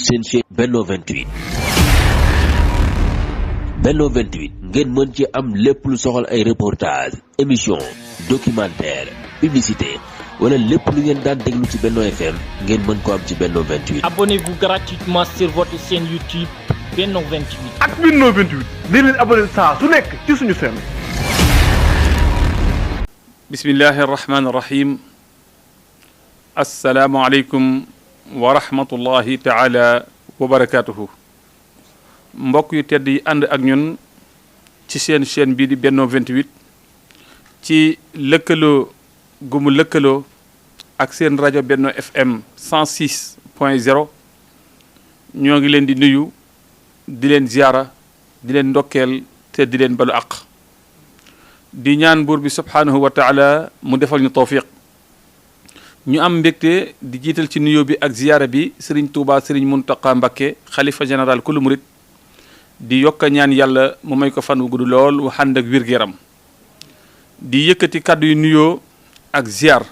seen chaîne Benno 28 Benno 28 ngeen mën ci am lépp lu soxal ay reportage émission documentaire publicité wala lépp lu ngeen daan déglu ci Benno FM ngeen mën ko am ci Benno 28. Abonnez-vous gratuitement sur votre chaîne YouTube Benno 28. ak Benno 28 di leen abonné saa su nekk ci suñu chaîne. bismillahi rahmaani rahim. asalaamualeykum wa rahmatullahi taala wa barakaatuhu. mbokk yu tedd yi ànd ak ñun ci seen chaîne bii di Benno 28 ci lëkkaloo gu mu lëkkaloo ak seen rajo Benno FM 106.0 ñoo ngi leen di nuyu di leen ziara di leen ndokkeel te di leen balu àq di ñaan buur bi subhaanahu wa taala mu defal ñu tawfiq ñu am mbégte di jiital ci nuyoo bi ak ziyaara bi Serigne Touba Serigne Mountakha Mbacké xalifa général kulu murit di yokk ñaan yàlla mu may ko fan wu gudd lool wu ànd ak wér-gu-yaram di yëkkati kàddu yu nuyoo ak ziar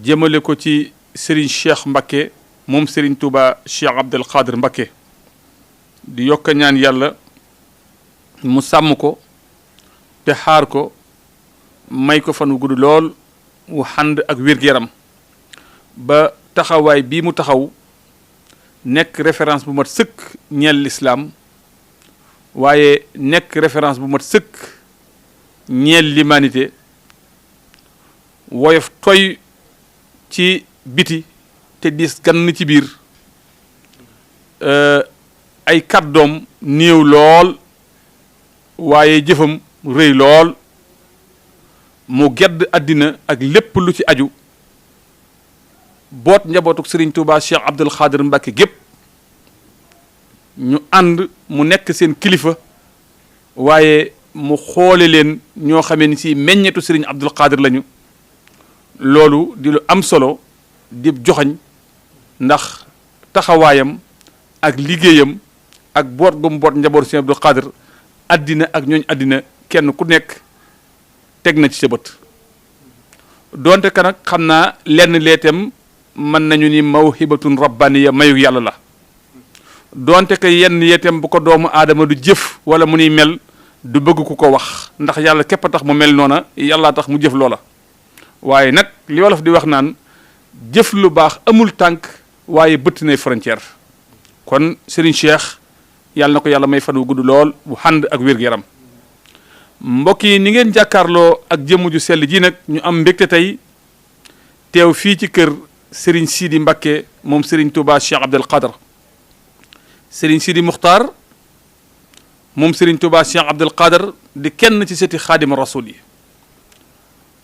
jëmale ko ci Serigne Cheikh Mbacké moom Serigne Touba Cheikh Abdul Qadir Mbacké di yokk ñaan yàlla mu sàmm ko te xaar ko may ko fan wu gudd lool wu ànd ak wér-gu-yaram ba taxawaay bii mu taxaw nekk référence bu mat sëkk ñeel lislaam waaye nekk référence bu mat sëkk ñeel l'humanité woyof toy ci biti te diis gann ci biir ay kàddoom néew lool waaye jëfam rëy lool mu gedd àddina ak lépp lu ci aju boot njabootuk Serigne Touba Cheikh Abdul Qadir Mbacké gépp ñu ànd mu nekk seen kilifa waaye mu xoole leen ñoo xamee ni si meññetu Serigne Abdul Qadir lañu loolu di lu am solo di joxañ ndax taxawaayam ak liggéeyam ak boot gu mu boot njabootu Serigne Abdul Qadir àddina ak ñooñ àddina kenn ku nekk teg na ci sa bët donte ka nag xam naa lenn leetam mën nañu ni mawhibatun rabbaniya mayu yàlla la donte que yenn yeetam bu ko doomu aadama du jëf wala mu nuy mel du bëgg ku ko wax ndax yàlla képp a tax mu mel noona yàllaa tax mu jëf loola waaye nag li wolof di wax naan jëf lu baax amul tànk waaye bëtt nay frontière kon Serigne Cheikh yàlla na ko yàlla may fan wu gudd lool bu ànd ak wér-gu-yaram mbokk yi ni ngeen jàkkaarloo ak jëmm ju sell ji nag ñu am mbégte tey teew fii ci kër Serigne Sidi Mbacké moom Serigne Touba Cheikh Abdul Qadir Serigne Sidi Muxtaar moom Serigne Touba Cheikh Abdul Qadir di kenn ci seti xaadima rasul yi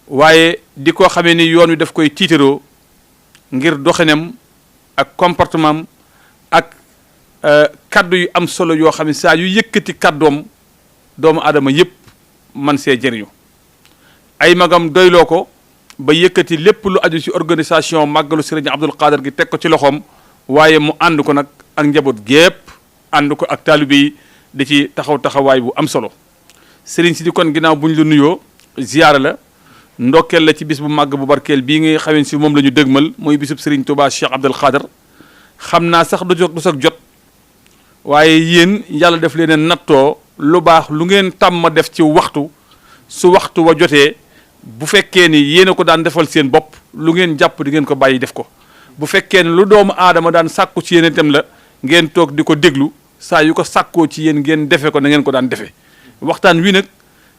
waaye di ko xamee ni yoon wi daf koy tiitaroo ngir doxinam ak comportement ak kaddu yu am solo yoo xam ne saa yu yëkkati kaddoom doomu aadama yëpp man see jëriñu ay magam doyloo ko ba yëkkati lépp lu aju ci organisation màggalu Serigne Abdul Qadir gi teg ko ci loxoom waaye mu ànd ko nag ak njaboot gépp ànd ko ak taalibe yi di ci taxawaay bu am solo Serigne si di kon ginnaaw bu ñu la nuyoo ziyaara la ndokkeel la ci bis bu màgg bu barkeel bii nga xamee si moom la ñu dëgmal muy bisub Serigne Touba Cheikh Abdul Qadir xam naa sax du sax jot waaye yéen yàlla def leen nattoo lu baax lu ngeen tàmm def ci waxtu su waxtu wa jotee bu fekkee ni yéen a ko daan defal seen bopp lu ngeen jàpp di ngeen ko bàyyi def ko bu fekkee ne lu doomu aadama daan sàkku ci yéen itam la ngeen toog di ko déglu saa yu ko sàkkoo ci yéen ngeen defe ko na ngeen ko daan defee waxtaan wi nag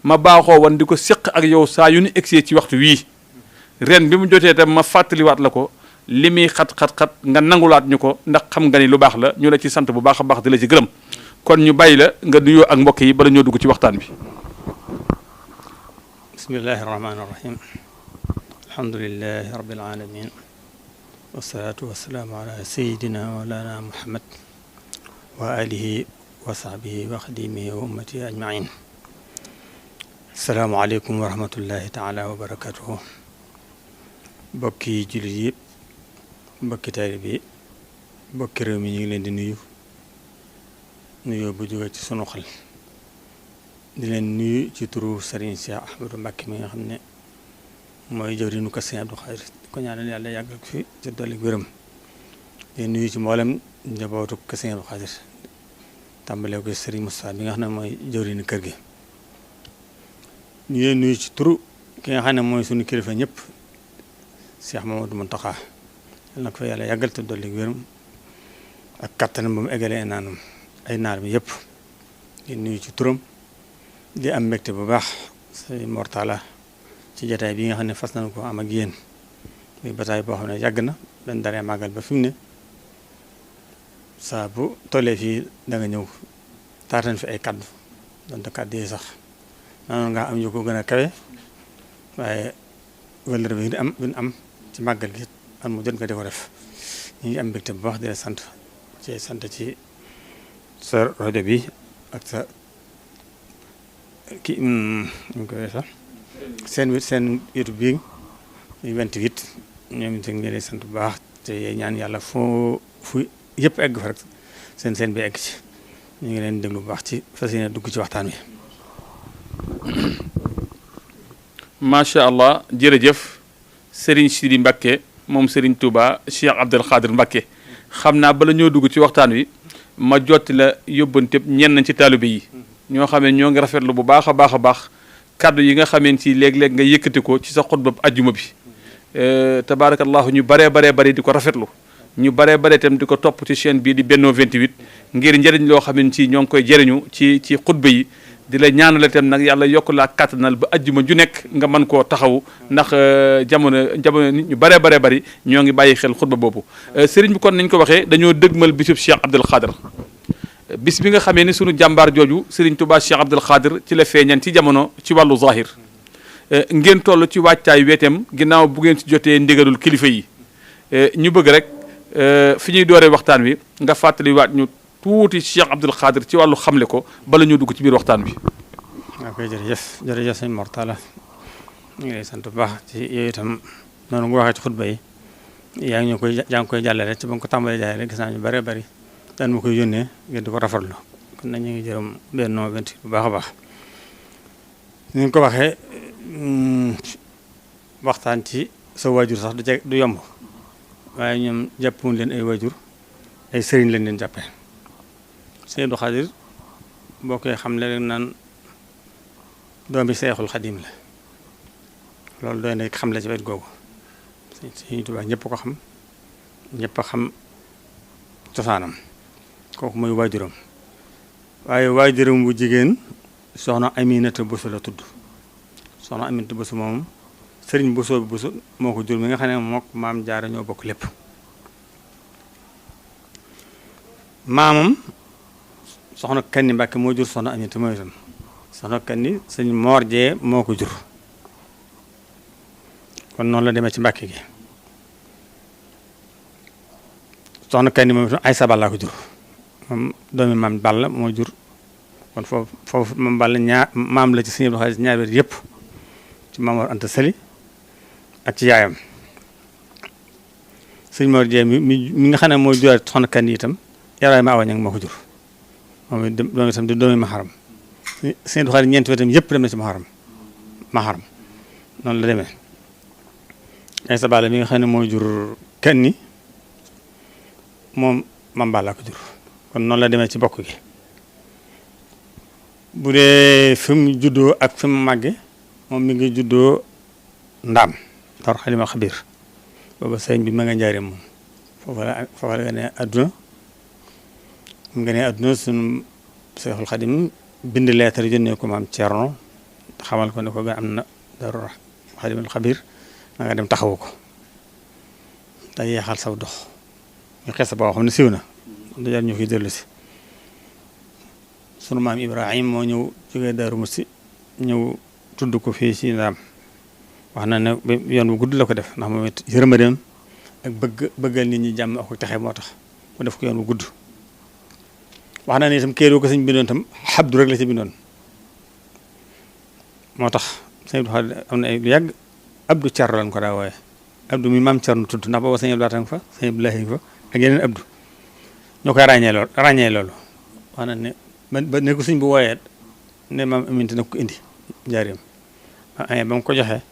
ma baaxoo woon di ko séq ak yow saa yu ñu egsee ci waxtu wii ren bi mu jotee itam ma fàttaliwaat la ko li muy xat nga nangulaat ñu ko ndax xam nga ni lu baax la ñu la ci sant bu baax a baax di la ci gërëm kon ñu bàyyi la nga nuyoo ak mbokk yi bala ñoo dugg ci waxtaan bi bismillahi rahmaani rahim alhamdulilahi rabbil alamin wasalaatu wasalaamu ala sayidina mawlana muhammad wa alihi wa sahbihi wa xadimihi wa ummati ajmain asalaamualeykum wa rahmatullahi taala wa barakatuhu mbokki jullit yi mbokki taalibe bi mbokki réew mi ñu ngi leen di nuyoo bu jóge ci sunu xel di leen nuyu ci turu Serigne Cheikh Ahmadou Mbacké mi nga xam ne mooy jëwriñu ko Serigne Abdou Khadre ko ñaanal yàlla yàggal ko fi ci dolli wéram di nuyu ci mboolem njabootu kër Sëriñ Abdul Xaadir tàmbalee ko Sëriñ Moussa bi nga xam ne mooy jëwriñu kër gi ñu leen nuyu ci turu ki nga xam ne mooy suñu kilifa ñëpp Cheikh Mamadou Mountakha yal na ko fa yàlla yàggal te dolli wéram ak kattanam ba mu eggalee ay naar bi yëpp di nuyu ci turam di am mbégte bu baax Sëriñ Mortala ci jataay bi nga xam ne fas nañu ko am ak yéen muy bataay boo xam ne yàgg na benn daree màggal ba fi mu ne saa bu tollee fii da nga ñëw taatan fi ay kaddu donte kaddu yi sax noonu nga am yu ko gën a kawe waaye wëllër bi am ci màggal gi am mu jot nga di ko def ñu ngi am mbégte bu baax di la sant ci sa rajo bi ak sa kii ñu koy sax seen YouTube bi muy 28 ñoom itam ñu ngi lay sant bu baax te ñaan yàlla fu yëpp egg fa rek seen bi egg ci ñu ngi leen déglu bu baax ci fas yéene dugg ci waxtaan wi. macha allah jërëjëf Serigne Sidi Mbacké moom Serigne Touba Cheikh Abdoul Khadir Mbacké xam naa bala ñoo dugg ci waxtaan wi ma jotti la yóbbante ñenn ci taalibe yi ñoo xam ne ñoo ngi rafetlu bu baax a baax kaddu yi nga xameen ci léeg-léeg nga yëkkati ko ci sa xutba ajjuma bi tabaarakallahu ñu baree di ko rafetlu ñu baree itam di ko topp ci chaîne bii di Benno 28 ngir njëriñ loo xam ne ci ñoo ngi koy jëriñu ci xutba yi di la ñaanal itam nag yàlla yokk laa kàttanal ba ajjuma ju nekk nga mën koo taxawu ndax jamono nit ñu baree bari ñoo ngi bàyyi xel xutba boobu sëriñ bi kon nañ ko waxee dañoo dëgmal bisub Cheikh Abdoul Khadir bis bi nga xamee ni sunu jàmbaar jooju Serigne Touba Cheikh Abdoul Khadir ci la feeñan ci jamono ci wàllu zahir ngeen toll ci wàccaay weetem ginnaaw bu ngeen ci jotee ndigalul kilifa yi ñu bëgg rek fi ñuy dooree waxtaan wi nga fàttaliwaat ñu tuuti Cheikh Abdoul Khadir ci wàllu xamle ko bala ñu dugg ci biir waxtaan bi. ok jërëjëf sëñ Mortala ñu ngi lay sant bu baax ci yooyu itam noonu nga waxee ci xutba yi yaa ngi koy jàllale ci ba nga ko tàmbalee jaay rek gis naa ñu bëree bëri daan ma koy yónnee ngeen di ko rafetlu kon nag ñu ngi jërëm Benno 28 bu baax a baax. ni nga ko waxee waxtaan ci sa waajur sax du yomb waaye ñoom jàppuñ leen ay waajur ay sëriñ lañ leen jàppee. Sëriñ Abdul Xaadir boo koy xam ne rek naan doomi Seexul Xadim la loolu doy na xam la ci wet googu Sëriñ Tuubaa ñëpp ko xam ñëpp a xam cosaanam kooku mooy waajuram waaye waajuram bu jigéen soxna Aminata Bousso la tudd soxna Aminata Bousso moom sëriñ Bousso bi Bousso moo ko jur mi nga xam ne mook maam Jaara ñoo bokk lépp maamam soxna Kanni Mbàkke moo jur soxna Aminata mooy itam soxna Kanni sëñ Moor Jee moo ko jur kon noonu la demee ci Mbàkke gi soxna Kanni moom itam Aysa Balla ko jur moom doomi maam Balla moo jur kon foofu maam Balla maam la ci Sëñ Abdul Xaadir ñaar wet yëpp ci Maam Mor Anta Sali ak ci yaayam sëñ Moor Jee mi nga xam ne moo juraat soxna Kanni itam Yaraay ma Awa Ñaŋ moo ko jur moom itam di doomi Maharam Sëñ Abdul Xaadir ñeenti wetam yëpp dem na ci Maharam noonu la demee Aysa Balla mi nga xam ne moo jur Kanni moom Maam Balla ko jur kon noonu la demee ci bokk gi bu dee fi mu juddoo ak fi mu màgge moom mi ngi juddoo Ndaam Daaru Xalimul Xabiir booba sëñ bi ma nga njaareem moom foofa la gane àdduna mu gane àdduna sunu Seexul Xadim bind leetar yónnee ko maam Cerno xamal ko ne ko ga am na Daaru Xalimul Xabiir na nga dem taxawu ko da yeexal saw dox ñu xees boo xam ne siw na du jar ñu fi dellu si sunu maam Ibrahim moo ñëw jógee Daaru Musti ñëw tudd ko fii ci Ndaam wax na ne yoon bu gudd la ko def ndax moom it yërmandeem ak bëggal nit ñi jàmm ak texe moo tax mu def ko yoon bu gudd wax na ne itam kéeroo ko sëñ bindoon tam xabdu rek la ci bindoon moo tax sëñ Abdou am na ay lu yàgg Abdou Carro lañ ko daa wooye Abdou mi maam Cerno tudd ndax booba sëñ Abdou Lahat fa sëñ Abdoulahi fa ak yeneen Abdou ñoo koy ràññee loolu wax na ne ba ne ko sëñ bu wooyee ne maam Aminta na ko indi njaareem ba mu ko joxee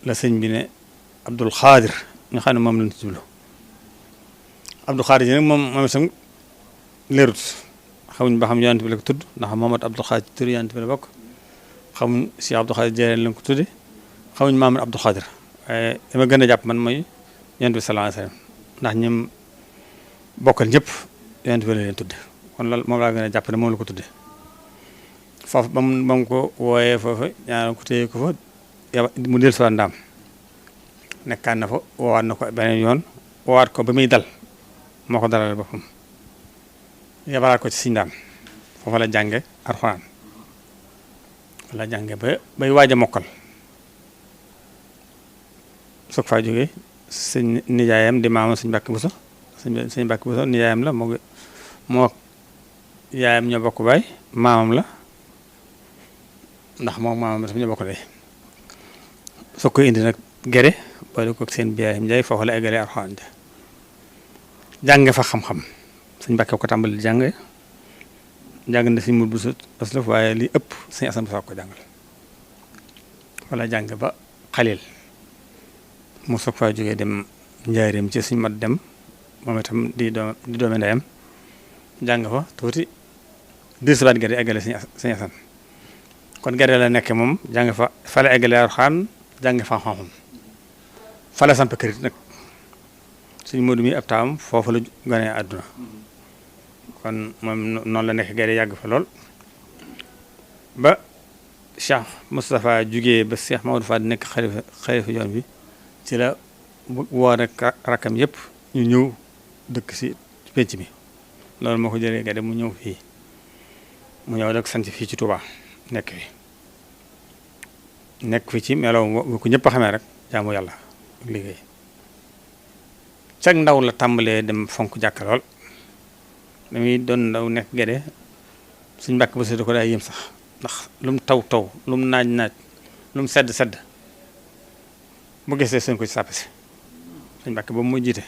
la sëñ bi ne Abdoul Khadir nga xam ne moom lañ ci jublu Abdou Khadir nag moom itam leerut xamuñ ba xam yonent bi la ko tudd ndax Mohamad Abdou Khadir tur yonent bi la bokk xamuñ Cheikh Abdou Khadir Jeylaani la ko tudde xamuñ Maamad Abdou Khadir waaye dama gën a jàpp man mooy yonent bi sallallahu alayhi wasallam ndax ñim bokkal ñëpp yonent bi la leen tudde kon loolu moom laa gën a jàpp ne moom la ko tudde foofu ba mu ko wooyee foofu ñaanal ko téye ko fa mu del fa ndaam nekkaan na fa woowaat na ko beneen yoon woowaat ko ba muy dal moo ko dalal boppam yabalaat ko ci Sëñ Ndaam foofa la jànge alxuraan la jànge bay waaj a mokkal soog faa jógee sëñ nijaayam di maama sëñ Mbàkke Buso sëñ Mbàkke Buso nijaayam la moo yaayam ñoo bokk baay maamam la ndax moom maamam la tam ñoo bokk day soog koy indi nag gere boole ko seen biyaayam njaay foofu la eggale alxuraan ja jànge fa xam-xam sëñ Mbàkke ko tàmbali jàng na sëñ Mur Buso aslaf waaye li ëpp sëñ Asan Buso ko jàngal wala jàng ba xalil mu soog faa jógee dem njaareem ci suñ mat dem moom itam di doomi ndeyam jàng fa tuuti dir sabaat gerte eggale sëñ Asan kon gerte la nekke moom jàng fa la eggale alxuraan jàng fa xam-xam fa la samp kërit nag suñ Moodu mi ab taawam foofu la gane àdduna kon moom noonu la nekk gerte yàgg fa lool ba Cheikh Moustapha jugee ba Cheikh Mamadou Fad nekk xalifa yoon bi ci la woo rek rakkam yëpp ñu ñëw dëkk si penc mi loolu moo ko jëlee gade mu ñëw fii mu ñëw rek sant fii ci Touba nekk fi ci melow bu ko ñëpp a xamee rek jaamu yàlla ak liggéey cag ndaw la tàmbalee dem fonk jàkka lool damuy doon ndaw nekk gade suñ mbàkk ba séddu ko daay yëm sax ndax lu mu taw lu mu naaj lu mu sedd bu gisee seen ko ci sàpp si suñ mbàkk boobu muy jiite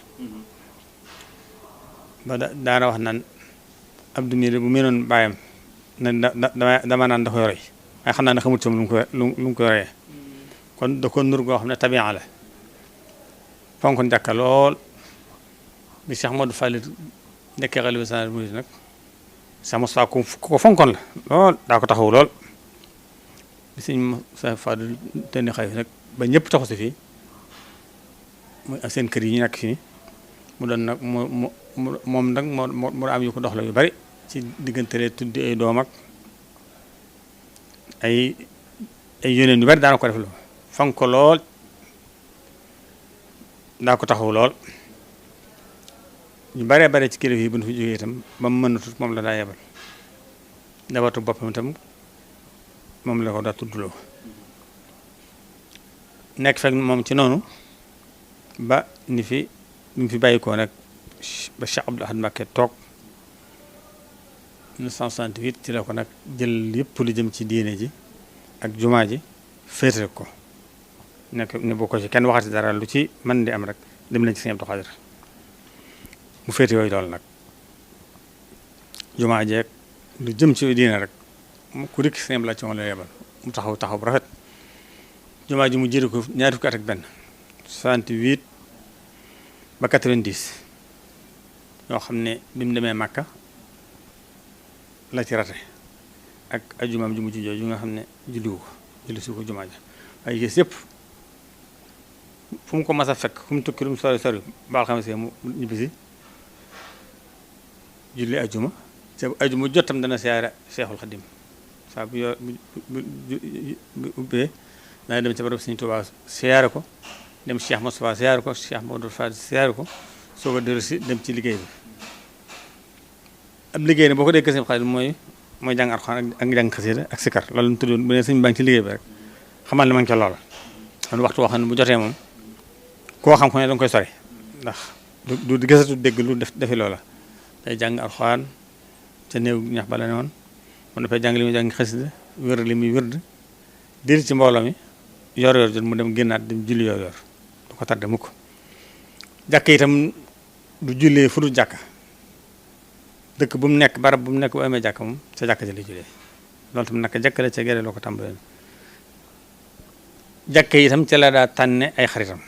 ba daana wax naan Abdou Mire bu meenoon bàyyam ne dama naan da koy roy waaye xam naa ne xamul ci moom lu mu koy royee kon da ko nur goo xam ne tabian la fonkoon jàkka lool bi Cheikh Modou Fall nekkee xalifa général murid nag Cheikh Moussa ku ko fonkoon la lool daa ko taxaw lool bi sëñ Moussa Fall tenni xalifa nag ba ñëpp taxu si fii muy ak seen kër yi ñu nekk fii mu doon nag moom nag moo am yu ko doxla yu bari ci diggante tuddi ay doom ak ay yóneen yu bari daana ko def lu fonk ko lool daa ko taxaw lool ñu baree bare ci kilifa yi bu ñu fi jógee itam ba mu mën a tut moom la daa yebal njabootu boppam itam moom la ko daa tuddloo nekk fekk moom ci noonu ba ni fi bàyyi ko nag ba Cheikh Abdoul Ahad Mbacké toog 1968 ci la ko nag jël yëpp lu jëm ci diine ji ak jumaa ji féetale ko nekk ne boo ko ci kenn waxati dara lu ci mën di am rek dem nañ ci Sëñ Abdou Khadir mu féete yooyu loolu nag jumaa jeeg lu jëm ci diine rek ku dikk Sëñ la ci moom la yebal mu taxaw bu rafet jumaa ji mu jëri ko ñaari fukki at ak benn 68 ba 90 yoo xam ne bi mu demee Màkka la ci rate ak ajumaam ju mu ci jooju nga xam ne julli si ko jumaa ja waaye gis yëpp fu mu ko mas a fekk fu mu tukki lu mu sori baal xam see mu ñibbisi julli ajuma ajuma jotam dana siyaare Seexul Xadim saa bu yor bu ubbee dana dem ca barab Sëñ Tuubaa siyaare ko dem Cheikh Moustapha siyaare ko Cheikh Mamadou Fadi siyaare ko soog a dellu si dem ci liggéey bi ab liggéey ne boo ko dee Sëñ Xaadim mooy jàng Alxuraan ak jàng xasida ak sikar loolu mu tuddoon bu ne sëñ baa ngi ci liggéey bi rek xamal ne ma ngi ca loola kon waxtu woo xam ne bu jotee moom koo xam ko ne danga koy sori ndax du gisatu dégg lu defi loola day jàng Alxuraan ca néew ñax bala ne woon mu dafay jàng li muy jàng xasida wér li muy wérd dir ci mbooloo mi yor jot mu dem génnaat dem julli yor du ko tardé mukk jàkk itam du jullee fu du jàkka dëkk bu mu nekk barab bu mu nekk bu amee jàkk moom ca jàkk ja lay jullee loolu tam naka jàkkale ca gere loo ko tàmbalee jàkk yi itam ca la daa tànne ay xaritam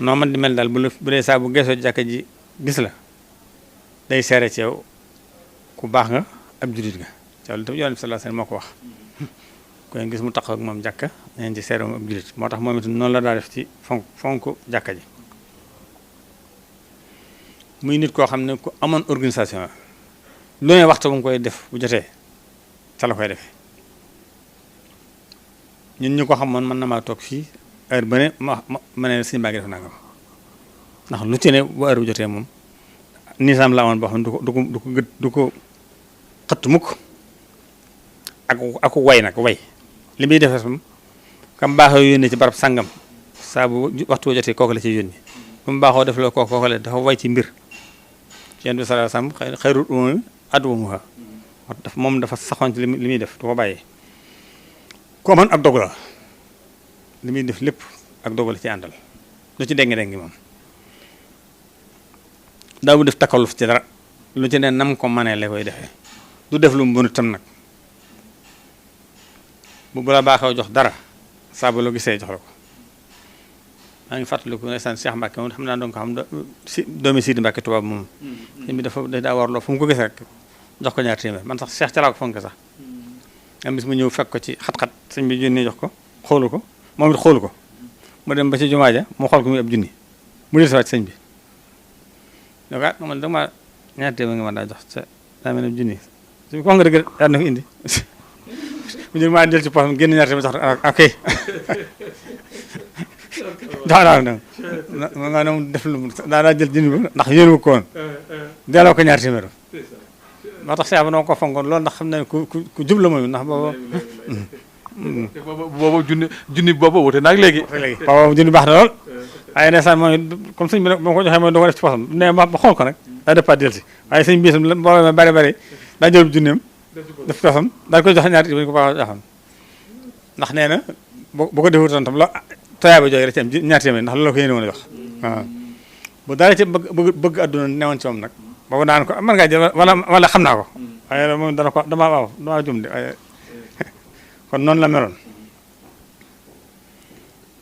noo man di mel daal bu dee saa bu geesoo jàkk ji gis la day seere ci yow ku baax nga ab jullit nga ci loolu tam Yonent bi sallallahu alayhi wasallam moo ko wax koy gis mu taxaw ak moom jàkka neen ci seere moom ab jullit moo tax moom it noonu la daa def ci fonk jàkka ji muy nit koo xam ne ku amoon organisation la lu ne waxtu bu mu koy def bu jotee ca la koy defee ñun ñu ko xamoon mën na maa toog fii heure ba ne ma ne suñu baa ngi def nangam ndax lu ci ne bu heure bu jotee moom nisaam la amoon boo xam ne du ko xëtt mukk ak way nag way li muy defee sam kam baaxoo yónnee ci barab sàngam saa bu waxtu jotee kooku la ci yónni bu mu baaxoo def loo kooku la dafa way ci mbir ci Yonent bi sallallahu alayhi wasallam xayrul umami adwamuha moom dafa saxoon ci li muy def du ko bàyyee ko man ak dog la li muy def lépp ak dog la ci àndal lu ci déng-déng moom daa bu def takkaluf ci dara lu ci ne nam ko manee la koy defee du def lu mu mënut tam nag bu la baaxee jox dara saa bu la gisee jox la ko maa ngi fàttaliku ne san Cheikh Mbacke moom xam naa doon ko xam doomi Sidi Mbacke tubaab moom sëñ bi dafa daa warloo fu mu ko gis rek jox ko ñaar téeméer man sax Cheikh ca laa ko fonk sax am bis mu ñëw fekk ko ci xat-xat sëñ bi junni jox ko xoolu ko moom it xoolu ko mu dem ba ci jumaa ja mu xool ko muy ab junni mu del siwaat sëñ bi donc ah man dama ñaar téeméer nga man daa jox ca daa mel ne junni su ko nga dëgg daal na ko indi mu jël maa del ci poosam génn ñaar téeméer jox ok jox nga ne def lu daa jël junni ba ndax yéeru ko woon delloo ko ñaar téeméer moo tax Cheikh ba noo ko fonkoon loolu ndax xam ne ku jub la mooy ndax booba junni booba wute naag léegi booba junni baax na lool waaye ndeysaan mooy comme sëñ bi nag moo ko joxee mooy da ko def ci posam ne ba xool ko nag daa départ delsi waaye sëñ bi sam mbooloo ma bari daa jël junneem def posam daal koy joxe ñaar bañu ko baax joxoon ndax nee na bu ko defutoon tam la toyaa ba jooy rek ci am ñaar téeméer ndax loolu la ko yéene woon a jox waaw bu daal ci bëgg adduna newoon ci moom nag boobu daan ko mën ngaa jël wala xam naa ko waaye moom dana ko damaa jum de waaye kon noonu la meloon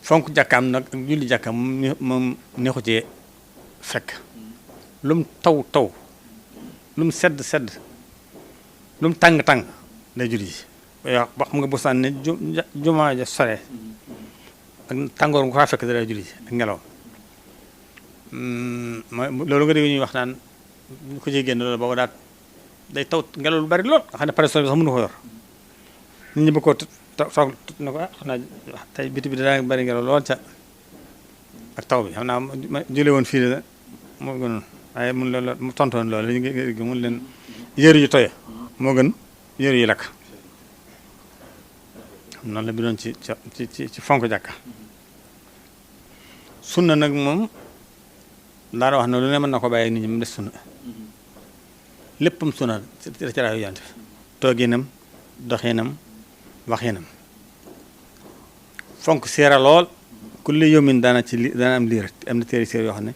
fonk jàkkaam nag ak julli jàkkaam moom neexu ci fekk lu mu taw lu mu sedd lu mu tàng day julli ji yow ba xam nga bu sànni jumaa ja sore ak tàngoor nga ko faa fekk da julli ji ak ngelaw loolu nga dégg ñuy wax naan ku ci génn loolu boobu daal day taw ngelaw lu bari lool nga xam ne pare sol bi sax mënu ko yor nit ñi bëgg koo toog na ko xam naa tey biti bi daa bari ngelaw lool ca ak taw bi xam naa ma jële woon fii la moo gënoon waaye mun loolu mu tontoon loolu li mun leen yëru yu toye moo gën yëru yi lakk noonu la bi doon ci fonk jàkka sunna nag moom daara wax na lu ne mën na ko bàyyi nit ñi mu des sunna léppam sunna ci raayu Yonent bi tooginam doxinam waxinam fonk seera lool kulli yawmin daana am liir am na téere séer yoo xam ne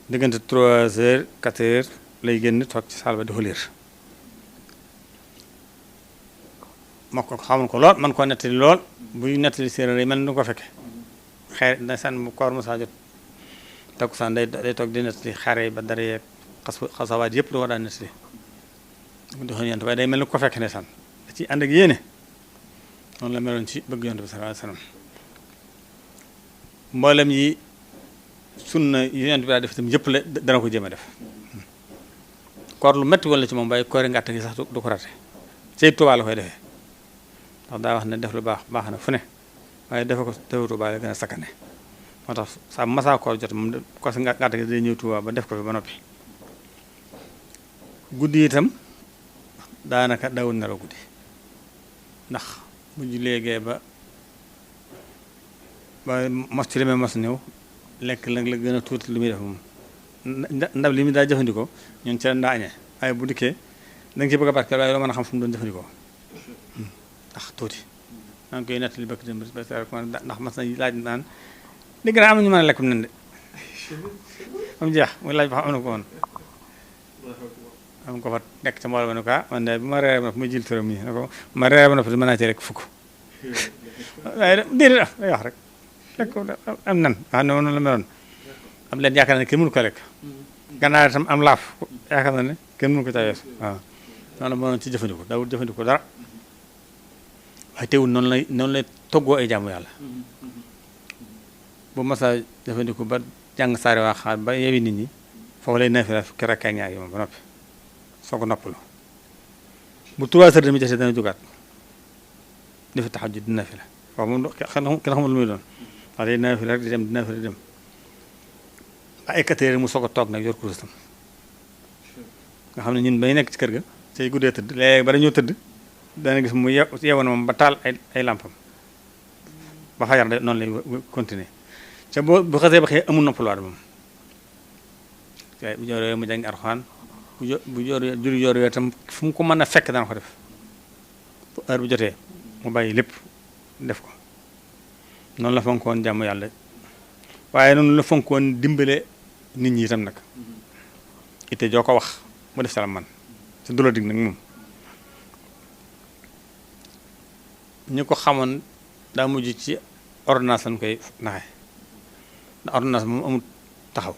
diggante 3 heures 4 heures lay génn toog ci saal ba di ko liir moo ko xamoon ko lool man koo nettali lool buy nettali séeréer yi mel ni du ko fekke xeer ndeysaan mu koor Musaa jot takkusaan day toog di nettali xare yi ba dara yeeg xasawaat yëpp du ko daan nettali mu doxoon Yonent waaye day mel ni ko fekke ndeysaan da ci ànd ak yéene noonu la meloon ci bëgg Yonent bi sallallahu alayhi wasallam mboolem yi sunna yi Yonent bi daa def itam yëpp la dana ko jéem a def koor lu métti wala ci moom waaye koori ngàtt gi sax du ko rate ci Tuubaa la koy defee ndax daa wax ne def lu baax na fu ne waaye defe ko teewu Tuubaa la gën a sakkane moo tax saa masaa koor jot moom ko si ngàtt gi day ñëw Tuubaa ba def ko fi ba noppi guddi itam daanaka daawul nelaw guddi ndax bu jullee ba mos ci li may mos ñëw lekk la gën a tuuti lu muy def moom ndab li mu daa jëfandikoo ñun ci la ndaa añee waaye bu dikkee da nga ci bëgg a barkeel waaye loo mën a xam fu mu doon jëfandikoo ndax tuuti maa ngi koy nettali bëgg dem ndax mas na laaj naan dégg naa am ñu mën a lekk nen de am jeex muy laaj ba xam am na ko woon am ko fa nekk ca mbooloo ma ne ko man de bu ma reeree ba noppi ma jël turam yi ne ko ma reeree ba noppi mën naa ci rek fukk waaye déedéet day wax rek lekk am nan wax ne noonu la meloon am leen yaakaar ne kenn mënu ko lekk ganaar itam am laaf yaakaar na ne kenn mënu ko caa weesu waaw noonu la mënoon ci jëfandikoo daawul jëfandikoo dara waaye teewul noonu lay toggoo ay jaamu yàlla bu masa jëfandikoo ba jàng saari waa xaar ba yeewi nit ñi foofu lay naafila fukki rakka ak ñaar yi moom ba noppi soo ko noppalu bu 3 heures demi jotee dana jógaat dafa tahajjud di naafila waaw moom kenn xamul lu muy doon wax day naafila rek di dem di naafila di dem ba ay 4 heures mu soog a toog nag yor kurusam nga xam ne ñun bay nekk ci kër ga say guddee tëdd léegi ba dañoo tëdd dana gis mu yeewoon moom ba taal ay lampam ba fajar de noonu lay continuer te bu xasee ba xëy amul noppaluwaat moom waaye bu joree mu jàng Alxuraan bu joree juri joree itam fu mu ko mën a fekk dana ko def bu heure bu jotee mu bàyyi lépp def ko noonu la fonkoon jàmm yàlla waaye noonu la fonkoon dimbale nit ñi itam nag ite joo ko wax mu def salam man te du la dig nag moom ñu ko xamoon daa mujj ci ordonnance lañ koy naxe ndax ordonnance moom amul taxaw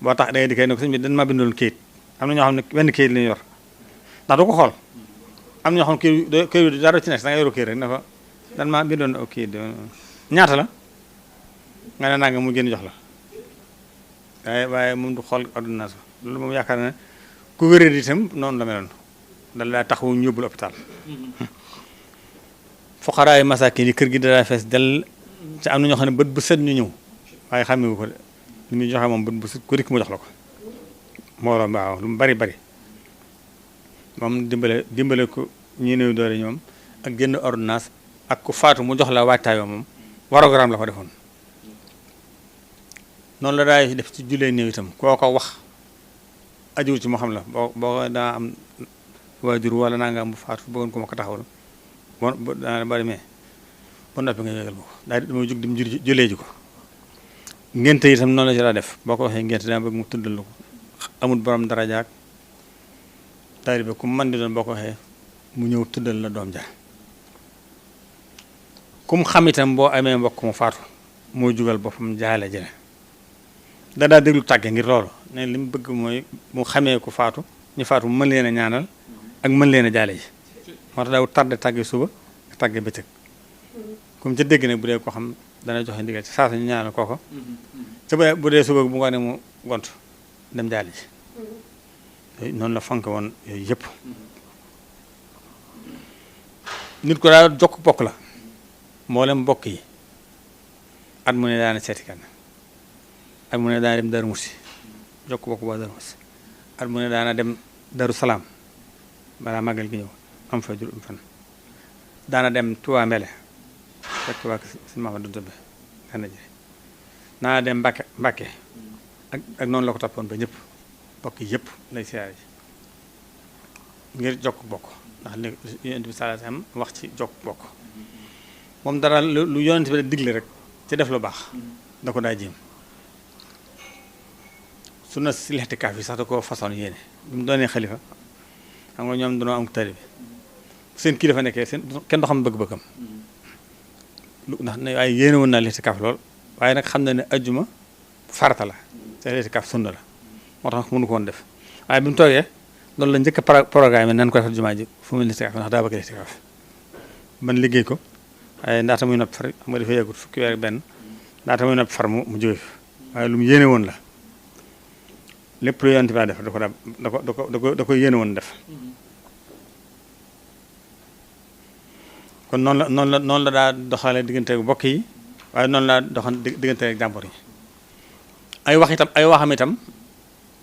boo tax da ngay di kay ne ko sëñ bi dañ ma bindoon kayit am na ñoo xam ne wenn kayit lañu yor ndax du ko xool am na ñoo xam ne kayit dara ci nekk da nga yoru kayit rek ne ko dan ma bindoon ok ñaata la nga ne naa nga mu génn jox la waaye moom du xool ordonnance loolu moom yaakaar na ku wéré di itam noonu la meloon dal laa taxawu ñu yóbbul hôpital foqaraay masaakin yi kër gi dara fees del ci am na ñoo xam ne bët bu set ñu ñëw waaye xàmmewu ko de li muy joxe moom bët bu set ku rikk mu jox la ko mbooloo waaw lu mu bari bari moom dimbale ko ñi néew doole ñoom ak génn ordonnance ak ku faatu mu jox la waajtaayoo moom warogaram la ko defoon noonu la daay def ci jullee néew itam koo ko wax ajuwul ci moo xam la boo daa am waajur wala naa nga am bu faatu bëggoon ko ma ko taxawal boo daa ba demee ba noppi nga yëgal ko daal dama jug dem jullee ji ko ngénte itam noonu la ci daa def boo ko waxee ngénte daa bëgg mu tuddal la ko amul borom darajaak taalibe ku man di doon boo ko waxee mu ñëw tuddal la doom ja kum xam itam boo amee mbokk mu faatu moo jugal boppam jaale jële da daa déglu tàgge ngir loolu ne li mu bëgg mooy mu xamee ku faatu ñu faatu mu mën leen a ñaanal ak mën leen a jaale ji moo tax daaw tardé tàgge suba ak tàgge bëccëg comme ca dégg nag bu dee ko xam dana joxe ndigal ci saa su ñu ñaanal kooko te bu dee suba bu ngoonee mu gont dem jaale ji noonu la fonk woon yooyu yëpp nit ko daal jokk bokk la mboolem mbokk yi at mu ne daana seeti kan at mu ne daana dem Darou Moussi jokk bokk ba Darou Moussi at mu ne daana dem Darou Salaam balaa màggal gi ñëw am fa juróom fan daana dem Touba Mbele fekk waa si Mamadou Dobe daana jëre daana dem Mbàkke ak noonu la ko toppoon ba ñëpp bokk yëpp lay siyaare ji ngir jokk bokk ndax li Yonent bi sallallahu alayhi wasallam wax ci jokk bokk moom dara lu Yonent bi da digle rek ci def lu baax da ko daa jéem su na si lextikaaf yi sax da ko façon yéene bi mu doonee xalifa xam nga ñoom dañoo am taalibe seen kilifa nekkee seen kenn du xam bëgg-bëggam ndax ne waaye yéene woon naa lextikaaf lool waaye nag xam na ne ajjuma farata la te lextikaaf sunna la moo tax mënu ko woon def waaye bi mu toogee loolu la njëkk a programme nan ko defal jumaa ji fu mu lextikaaf ndax daa bëgg lextikaaf man liggéey ko waaye ndaata muy nopp far xam nga dafa yàggut fukki weer ak benn ndaata muy nopp far mu jóge fi waaye lu mu yéene woon la lépp lu Yonent bi def da ko yéene woon def kon noonu la daa doxalee diggante ak mbokk yi waaye noonu laa doxal diggante ak jàmbur yi ay waxam itam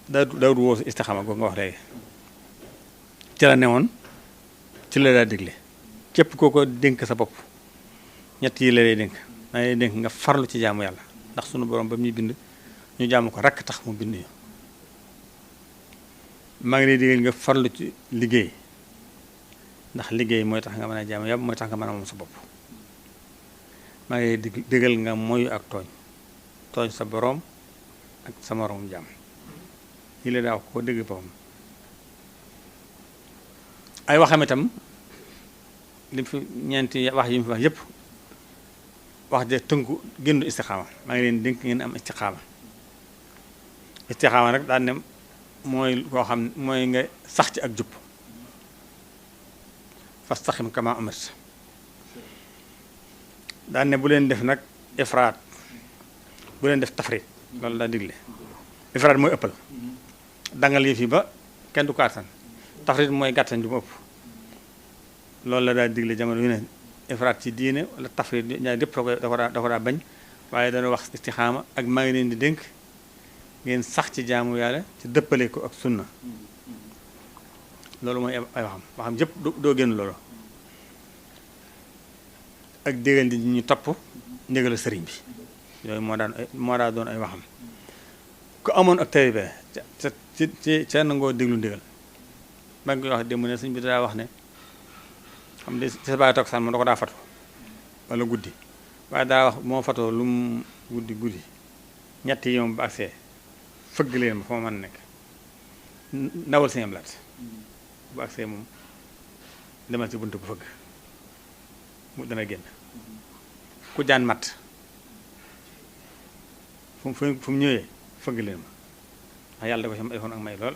daa woo istixaama googu nga wax léegi ci la newoon ci la daa digle képp koo ko dénk sa bopp ñett yi la lay dénk da lay dénk nga farlu ci jaamu yàlla ndax sunu borom ba muy bind ñu jaamu ko rekk tax mu bind ñu maa ngi lay digal nga farlu ci liggéey ndax liggéey mooy tax nga mën a jaamu yàlla mooy tax nga mën a moom sa bopp maa ngi lay digal nga moyu ak tooñ sa borom ak sa moroom jaam yi la daa wax ko dégg boppam ay waxam itam li fi ñeenti wax yi mu fi wax yépp wax de tënku génn istixaama maa ngi leen dénk ngeen am istixaama istixaama rek daan ne mooy koo xam mooy nga sax ci ak jub fastaxim kama umirt daan ne bu leen def nag ifraat bu leen def tafrit loolu daa digle ifraat mooy ëppal dangal yëf yi ba kenn du ko attan tafrit mooy gàttañ du mu ëpp loolu la daa digle jamono yu ne ifraat ci diine wala tafrit ñaar yëpp da ko daa bañ waaye dana wax istixaama ak maa ngi leen di dénk ngeen sax ci jaamu yàlla ci dëppale ko ak sunna loolu mooy ay waxam yëpp doo génn loolu ak déggal di ñu topp ndigalu sëriñ bi yooyu moo daa doon ay waxam ku amoon ak taalibe ca nangoo déglu ndigal ba nga koy wax démb ne sëñ bi daa wax ne xam de ci baay toog san moom da ko daa fatu wala guddi waaye daa wax moo fatoo lu mu guddi ñett yi moom bu agsee fëgg leen ma fa ma mën nekk ndawal seen blaat bu agsee moom demal ci bunt bu fëgg mu dana génn ku jaan matt fu mu ñëwee fëgg leen ma ndax yàlla da ko ci defoon ak may lool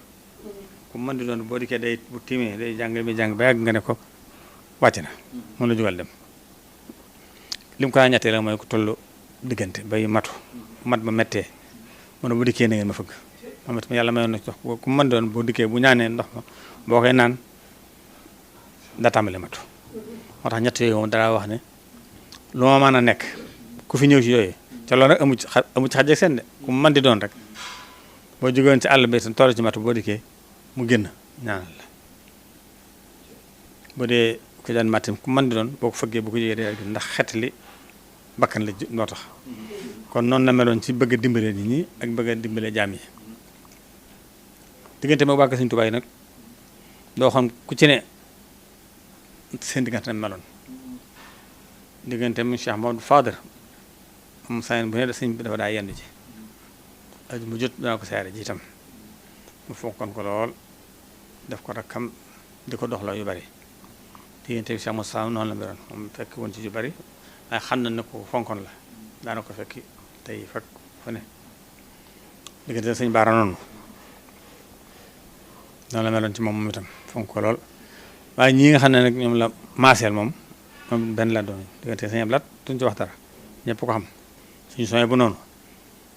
ku mën di doon boo dikkee day bu tiimee day jàng mi jàng ba yàgg nga ne ko wàcc na mun la jugal dem li mu ko ñettee la mooy ku tollu diggante bay mat ba mettee mu ne bu dikkee na ngeen ma fëgg moom itam yàlla mayoon na jox ku mën doon boo dikkee bu ñaanee ndox ma boo koy naan da tàmbale matu moo tax ñett yooyu moom dara wax ne lu ma mën a nekk ku fi ñëw ci yooyu ca loolu rek amu ci xaj ak seen de ku mën di doon rek boo jógoon ci àll bi itam toll ci matu boo dikkee mu génn ñaanal la bu dee ku daan matim ku mën di doon boo ko fëggee bu ko yégee day ndax xet li bakkan la noo tax kon noonu la meloon ci bëgg a dimbale nit ñi ak bëgg a dimbale jaam yi diggante mag wàgg Sëñ Tuubaa yi nag doo xam ku ci ne seen diggante na meloon diggante mu Cheikh Mamadou Fadar moom sayen bu ne da sëñ bi dafa daa yendu ji aju mu jot dana ko saare ji itam mu fonkoon ko lool def ko rakkam di ko doxloo yu bari diggante bi Cheikh Moussa noonu la meloon moom fekk woon ci yu bari waaye xam na ne ko fonkoon la daana ko fekki tey fekk fu ne diggante sëñ Baara noonu la meloon ci moom itam fonk ko lool waaye ñii nga xam ne nag ñoom la maaseel moom benn la doon diggante sëñ Ablaat duñ ci wax dara ñëpp ko xam suñu soñé bu noonu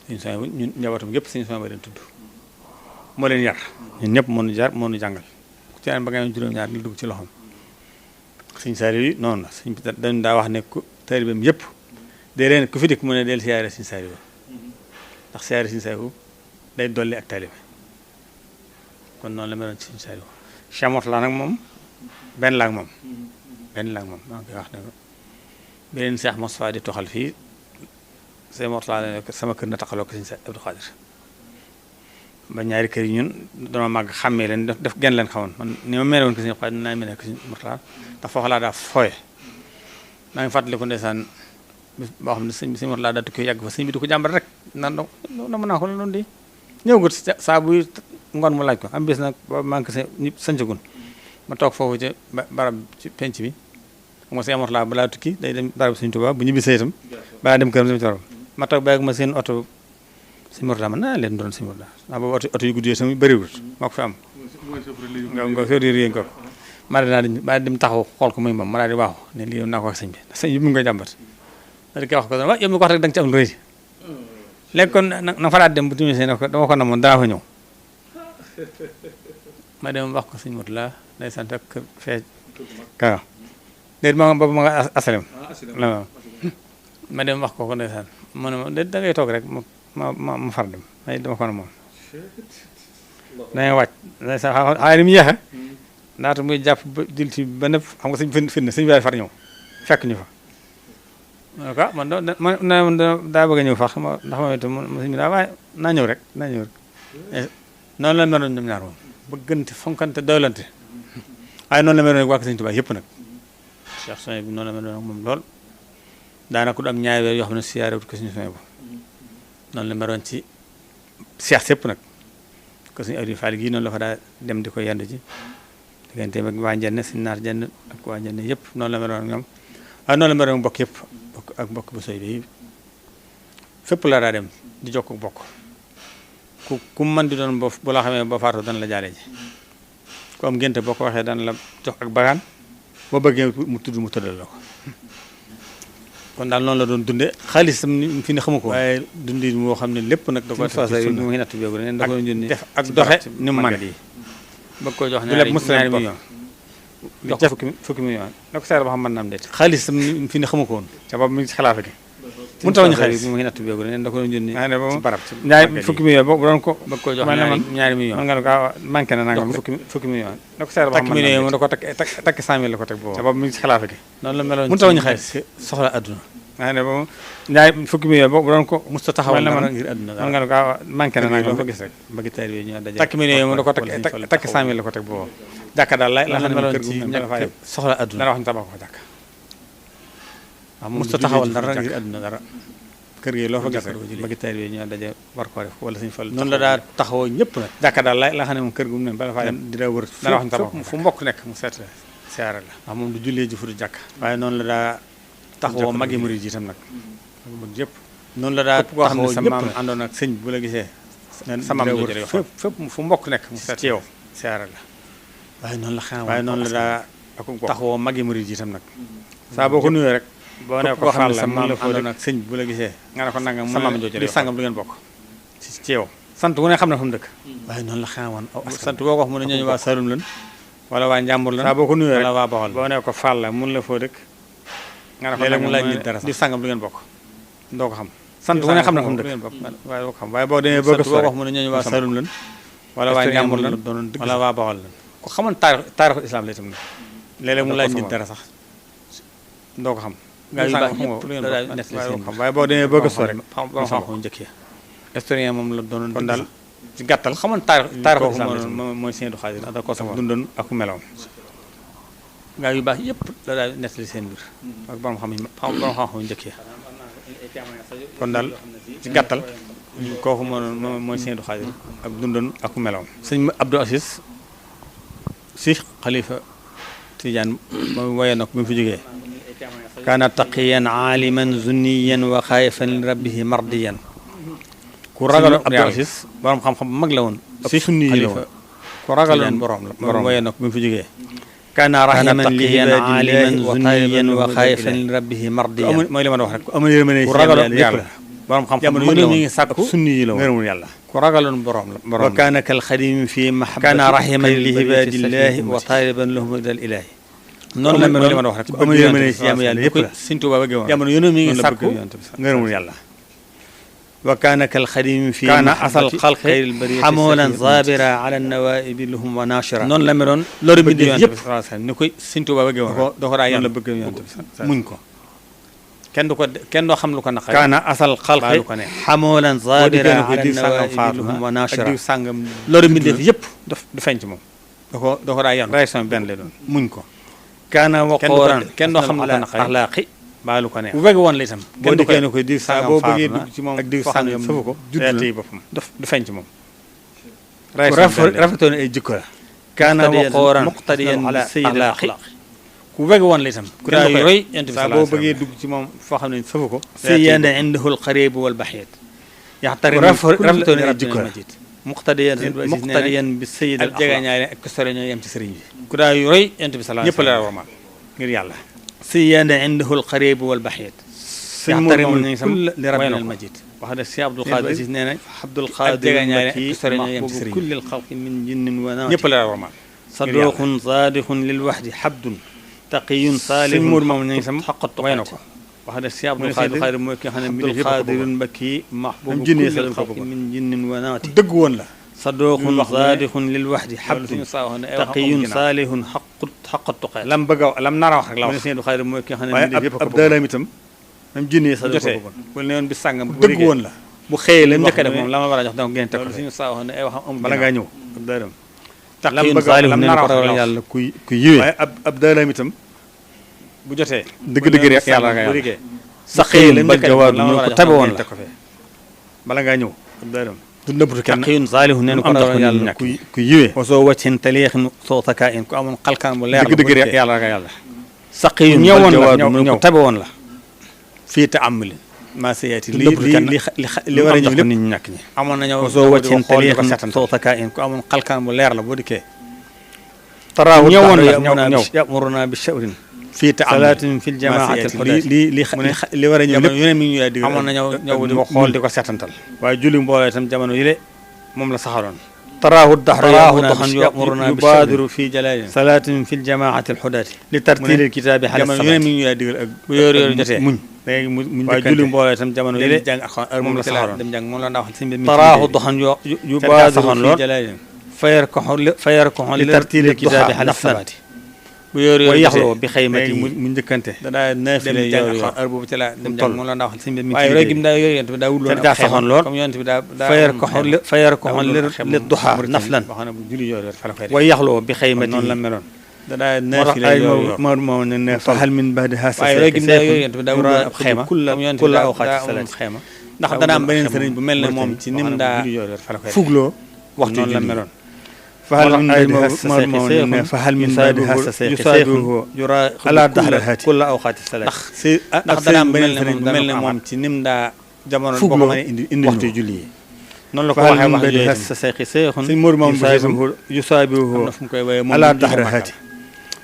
suñu soñé bu ñun njabootam yëpp suñu soñé ba leen tudd moo leen yar ñun ñëpp moo nu jàngal ku ci ba nga am juróom-ñaar li dugg ci loxoom suñu saari yi noonu la suñ dañ daa wax ne ku taalibeem yëpp dee leen ku fi dikk mu ne del siyaare suñu saari ba ndax siyaare suñu saari day dolli ak taalibe kon noonu la meloon ci suñu saari chamot la nag moom benn la ak moom maa ngi koy wax ne ko beneen Seex Mustafaa di toxal fii Seex Murtala ne sama kër na taxaloo ko Sëñ Abdou Khadir ba ñaari kër yi ñun dama màgg xàmmee leen def genn leen xamoon man ni ma mere woon ko Sëñ Xaadir naa mel ne ko Sëñ Murtala ndax foofu laa daa fooye maa ngi fàttaliku ndeysaan boo xam ne Sëñ Murtala daa tukki yàgg fa sëñ bi di ko jàmbat rek naan na mën naa ko la noonu di ñëw gut saa buy ngoon mu laaj ko am bis nag boobu maa ngi ko sañcagun ma toog foofu ci barab ci penc bi xam nga Sëñ Murtala balaa tukki day dem barab Sëñ Tuubaa bu ñibbisee itam balaa dem këram dem ci ma toog ba ma seen oto Sëñ Murtala man naa leen doon Sëñ Murtala ndax boobu oto yu guddee sama bëriwul moo ko fi am nga sori yéen ko ma daa dem taxaw xool ko muy moom ma daal di waaxu ne lii naa ko wax sëñ bi ndax sëñ bi mu ngi koy jàmbat da di koy wax ko wa yow mi ko wax rek da nga ci am lu rëy léegi kon na fa daal dem bu timisee ne ko dama ko namoon danaa fa ñëw ma dem wax ko Sëñ Murtala day sant ak fee waaw déet ma boobu ma nga asalem ma dem wax ko ndeysaan mu ne ma déet da ngay toog rek ma far dem may dama ko na moom dangay wàcc ndeysaan xaay ni mu yeexe naata muy jàpp ba jël ci ba nëpp xam nga sëñ fin sëñ bi far ñëw fekk ñu fa ma ne ko man daa bëgg a ñëw fax ndax ma itam sëñ bi daa waaye naa ñëw rek noonu la meloon ñoom ñaar moom bëggante fonkante doylante waaye noonu la meloon nag waa Sëñ Tuubaa yëpp nag Cheikh Sonia bi noonu la meloon moom lool daanaka du am ñaari weer yoo xam ne siyaare wut ko Sëñ Sonia bu noonu la meloon ci Cheikh sépp nag ko Sëñ Aliou Fall gii noonu la fa daa dem di ko yendu ji diggante ak waa Njenne Sëñ Naar Jenn ak waa Njenne yëpp noonu la meloon ak ñoom waaye noonu la meloon bokk yëpp ak bokk bu soy bi fépp la daa dem di jokk bokk ku mën di doon bu la xamee ba faatu dana la jaale ji ku am ngénte boo ko waxee dana la jox ak bagaan boo bëggee mu tuddal la ko kon daal noonu la doon dunde xaalisam fi ne xamu ko waaye dundi moo xam ne lépp nag da ko mu ngi natt beegu neen da ko junni def ak doxe ni mu man yi bëgg ko jox ñaari million jox ko fukki million na ko seer ba xam mën na am déet xaalisam fi ne xamu ko woon ca boobu mi ngi ci xilaafa gi mu taw ñu xaalis mu ngi natt beegu neen da ko junni ci barab ñaari fukki million bu doon ko bëgg ko jox ñaari million man nga ko manqué na nangam fukki million na ko seer ba xam million da ko takk 100 000 la ko teg boobu ca boobu mi ngi ci xilaafa gi noonu la meloon mu taw ñu xaalis soxla adduna maa ne ba ñaari fukki million bu doon ko musta taxawal dara ngir adduna man nga ko manqué na nangam ko gis rek bëgg taar yi ñoo daje takk million da ko takk 100 000 la ko teg boobu jàkka daal la xam ne kër gu ñàkk soxla adduna dara wax ñu tabax ko jàkka waaw musta taxawal dara ngir adduna dara kër gi loo fa gis rek bëgg taar yi ñoo daje war koo def wala suñu fal noonu la daa taxawoo ñëpp nag jàkka daal la xam ne moom kër gu mu ne bala faa dem di daa wër dara wax ñu tabax fu mbokk nekk mu seet siyaare la waaw moom du jullee ji fu du jàkka waaye noonu la daa taxawoo magi murid ji itam nag bëgg yëpp noonu la daa taxawoo sa maam àndoon ak sëñ bu la gisee sa maam fépp fu mbokk nekk mu seet ci yow siyaare la waaye noonu la daa taxawoo magi murid ji itam nag saa boo ko nuyoo rek boo ne ko xam ne sa maam àndoon ak sëñ bu la gisee nga ne ko nangam sa maam jooju di sangam du ngeen bokk ci yow sant wu ne xam ne fa mu dëkk waaye noonu la xamoon sant boo ko wax mu ne ñooñu waa Saalum lan wala waa Njàmbur lan saa boo ko nuyoo rek wala waa Bawol boo ne ko Fall la mun la foo dëkk nga ne ko léeg-léeg mu laaj nit dara sax di sangam du ngeen bokk doo ko xam sant wu ne xam ne fa mu dëkk waaye doo ko xam waaye boo demee bëgg soo wax mu ne ñooñu waa Saalum lan wala waa Njàmbur lan wala waa Bawol lan ko xamoon taarixu islam la itam nag léeg-léeg mu laaj nit dara sax doo ko xam gaa yu baax xam waaye boo demee bëgg soo rek borom xam-xam njëkk ya historien moom la doonoon kon daal ci gàttal xamoon taarixu islam mooy Sëñ Abdou Khadre da ko sama dundoon ak meloom gaa yu baax yëpp la daal nettali seen mbir ak borom xam-xam njëkk ya kon daal ci gàttal kooku mooy Sëñ Abdou Khadre ak dundoon ak meloom sëñ Abdou Aziz si xalifa Tijaan moom woyee na ko bi mu fi jógee kaana taqiyan aaliman zunniyan wa xaayifan li rabbihi mardiyan ku ragaloon Abdou Aziz borom xam-xam bu mag la woon si sunni yi la woon ku ragaloon borom woyee na ko bi mu fi jógee kaana rahiman li aaliman zunniyan wa xaayifan li rabbihi mardiyan mooy li ma wax rek ku amul yërmande ku ragaloon yàlla borom xam-xam bu mag la woon sàkku sunni yi la woon ngërëmul yàlla ku ragaloon borom la wa kaana kal xadimi fi mahabbati kaana rahiman li ibadillahi wa taaliban lahum dal ilahi noonu la mel li ma wax rek ku amul yërmande ci jaamu yàlla yëpp la Sëñ Tuubaa bëgg woon jamono yónne mi ngi sàkku ngërëmul yàlla wa kaana kal xadimi fi kaana asal xalqi xamulan zabira ala nawaibi lahum wa nashira noonu la meloon loolu bi def yëpp ni koy Sëñ Tuubaa bëgg woon da ko daa yàlla bëgg muñ ko kenn doo xam lu ko naqari kaana asal xalqi xamulan zabira ala nawaibi lahum wa nashira diw sàngam loolu bi def yëpp du feeñ ci moom da ko daa yàlla réaction benn lay doon muñ ko kaana waqooran kenn doo xam lu ko naqari axlaaqi baalu ko neex bu bëgg woon la itam boo dikkee ne koy diw sàngam boo bëggee dugg ci moom ak diw sàngam sëfu ko reeti boppam du feeñ ci moom rafetoon ay jikko la kaana waqooran muqtadiyan bi sayyid axlaaq ku bëgg woon la itam ku daa roy saa boo bëggee dugg ci moom foo xam ne sëfu ko sayyana indahu alqarib wal baxiid yaxtari rafetoon ay jikko la muqtadiyan bi sayyid ak jegeñaale ak sore ñoo yem ci sëriñ bi ku daa roy yonent bi sallallahu alayhi wa sallam ñëpp la warmal ngir yàlla sayyana indahu alqarib wal baxiid yaxtarimu li rabbil majid wax dëgg si Abdul Xaadir Aziz nee na Abdul Xaadir jegeñaale ak sore ñoo yem ci sëriñ bi kullil xalqi min jinnin wa naat ñëpp la warmal saduqun saadiqun lil waxdi habdun taqiyun saalihun muur moom ñu ngi sam xaqat way na ko wax dëgg si Abdul Xaadir mooy ki nga xam ne Abdul Xaadirun Mbakki mahbubu kullil xalqi min jinnin wa naati dëgg woon la saduqun saadiqun lil waxdi habdun taqiyun saalihun xaqat tuqaat lam bëgg a lam nar a wax rek la wax Abdul Xaadir mooy ki nga xam ne yëpp ab daalam itam même jinne sa jotee wala ne woon bi sàngam bu dëgg woon la bu xëyee leen njëkk a def moom la ma war a jox donc ngeen teg ko suñu saa wax ne ay waxam amul bala ngaa ñëw ab daalam taqiyun saalihun nar a wax yàlla ku yiwee waaye ab daalam itam bu jotee dëgg-dëgg rek yàlla nga yàlla sa xëy leen njëkk a def la ma war a jox donc ngeen teg ko fee bala ngaa ñëw ab daalam du nëbbatu kenn taqiyun saalihun nee na ko ragal yàlla ku yiwee wa soo waccin taliixin soo takaa in ku amoon xalkaan bu leer dëgg-dëgg rek yàlla nga yàlla saqiyun ñëwoon la ñëw ko tabe woon la fii te amali maa sayaati li war a ñëw lépp nit ñi ñàkk ñi amoon na ñëw soo wàccin xool ko seetan sootakaa in ku amoon xalkaan bu leer la boo dikkee taraahu ñëwoon ñëw yamuruna bi shawrin fii salaatin fil jamaati li war a ñëw lépp yu ne mi ngi ñuy digal amoon na ñëw di ko xool di ko seetantal waaye julli mbooloo itam jamono yi moom la saxaloon taraahu daxan yubaadiru fii jalaalin salaatin fil jamaati alxudaati li tartiilil kitaabi jamono yu ne mi ngi ñuy digal ak bu yor jotee muñ léegi mu waaye julli mbooloo itam jamono yi jàng moom la saxaloon dem jàng moom la ndax si mbir taraahu daxan yubaadiru fii jalaalin fayar ko li tartiilil kitaabi ala sabaati bu yor yaxloo bi xaymati mu njëkkante danaa naafile yor heure boobu ci la dem jàng moom la ndax si mbir mi waaye roy gi mu daa yor yonent bi daa wut loon daa saxoon lool comme yonent bi daa fayar ko li duha naflan wax na bu julli yor fa la koy def way yaxloo bi xaymati noonu la meloon danaa naafile yor moo ne fa hal min ba'di haasa waaye roy gi mu daa yor yonent bi daa wut loon ab xayma comme yonent bi daa awqaati salaat xayma ndax dana am beneen sëriñ bu mel ne moom ci nim daa fugloo waxtu la meloon فهل من بعد هذا يسابه على دحر كل أوقات الصلاة ndax dana am beneen mel ne moom ci nim daa jamono boo ko mën indi waxtu julli yi noonu la ko waxee wax yooyu sa seexi seexun sëñ Mourou moom yusaabihu fu mu koy woowee moom ala dahri haati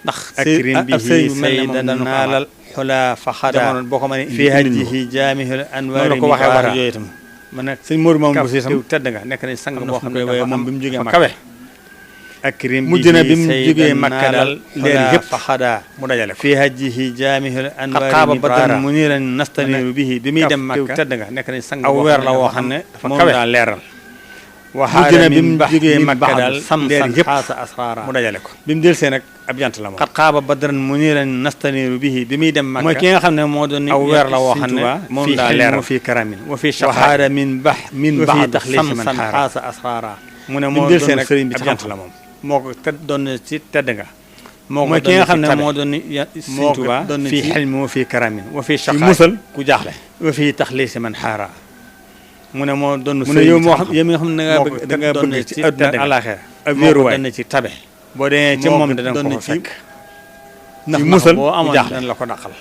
ndax akrim bihi saydan naalal xula faxada jamono boo ko mën indi fi hajjihi jaamihul anwaari noonu la ko waxee wax yooyu itam man nag sëñ Mourou moom bu si sam tedd nga nekk nañ sang boo xam ne koy woowee moom bi mu jógee ma kawe akrim mujj na bi mu jógee Makka daal leer yëpp faxada mu dajale ko fii hajjihi jaamihul anwaari xaaba badan muniran nastaniru bihi bi muy dem Makka tedd nga nekk nañ sang aw weer la woo xam ne dafa kawe daa leeral mujj na bi mu jógee Makka daal leer yëpp xaasa asraara mu dajale ko bi mu del see nag ab jant la moom xat xaaba badran muniran nastaniru bihi bi muy dem Makka mooy ki nga xam ne moo doon aw weer la woo xam ne moom daa leeral fii karamin wa fii shahaada min bax taxliisi man xaasa asraara mu ne moo doon sëriñ bi ab jant la moom moo ko doon ci tedd nga mooy ki nga xam ne moo doon Sëriñ Tuubaa fii xilmi wa fii karamin wa fii shaqaay musal ku jaaxle wa fii taxliisi man xaara mu ne moo doon mu ne yow moo xam yow mi nga xam ne da nga bëgg ci àdduna àllaaxira ak wéeruwaay doon ci tabe boo demee ci moom dana ko fekk ndax musal boo amoon dana la ko dàqal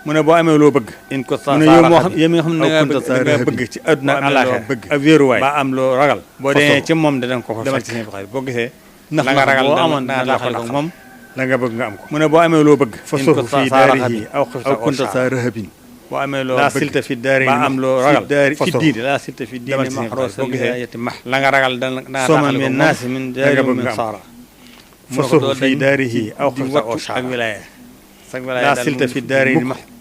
mu ne boo amee loo bëgg in ko mu ne yow moo xam yow mi nga xam ne da nga bëgg ci àdduna ak àllaaxira bëgg ak wéeruwaay ba am loo ragal boo demee ci moom dana ko fa fekk boo gisee ndax la nga ragal boo amoon dana la ko moom la nga bëgg nga am ko mu ne boo amee loo bëgg fa suuf fii daarihi aw kunta sa rahabin boo amee loo bëgg silta fi daari ba am loo ragal fi diine la silta fi diine maxroos boo gisee la nga ragal dana soma min naasi min daari min saara fa suuf fii daarihi aw kunta ak wilaya la silta fi daari